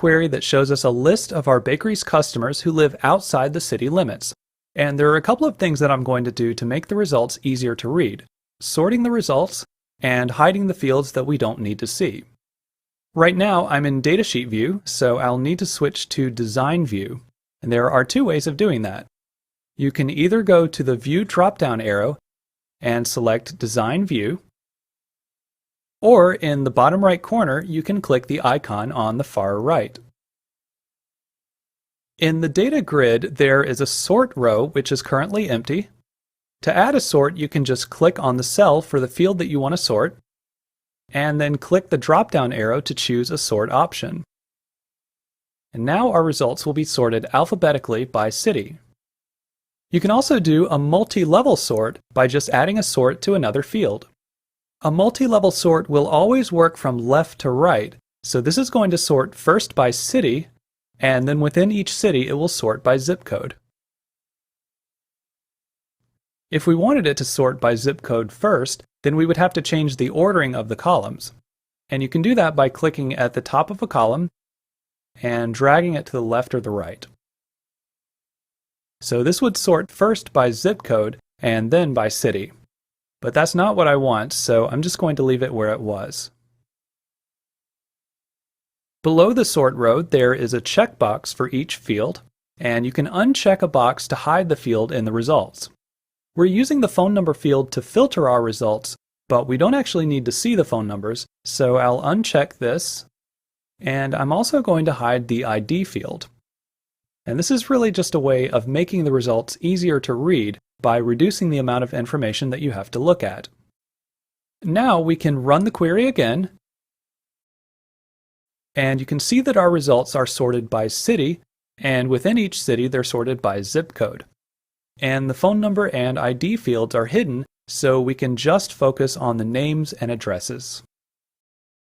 query that shows us a list of our bakery's customers who live outside the city limits. And there are a couple of things that I'm going to do to make the results easier to read: sorting the results and hiding the fields that we don't need to see. Right now I'm in Datasheet view, so I'll need to switch to Design view. And there are two ways of doing that. You can either go to the View drop-down arrow and select Design View, or in the bottom right corner you can click the icon on the far right. In the data grid there is a sort row which is currently empty. To add a sort, you can just click on the cell for the field that you want to sort, and then click the drop-down arrow to choose a sort option. And now our results will be sorted alphabetically by city. You can also do a multi-level sort by just adding a sort to another field. A multi-level sort will always work from left to right, so this is going to sort first by city, and then within each city it will sort by zip code. If we wanted it to sort by zip code first, then we would have to change the ordering of the columns. And you can do that by clicking at the top of a column and dragging it to the left or the right. So this would sort first by zip code and then by city. But that's not what I want, so I'm just going to leave it where it was. Below the sort row there is a checkbox for each field, and you can uncheck a box to hide the field in the results. We're using the phone number field to filter our results, but we don't actually need to see the phone numbers, so I'll uncheck this, and I'm also going to hide the ID field. And this is really just a way of making the results easier to read by reducing the amount of information that you have to look at. Now we can run the query again, and you can see that our results are sorted by city, and within each city they're sorted by zip code. And the phone number and ID fields are hidden, so we can just focus on the names and addresses.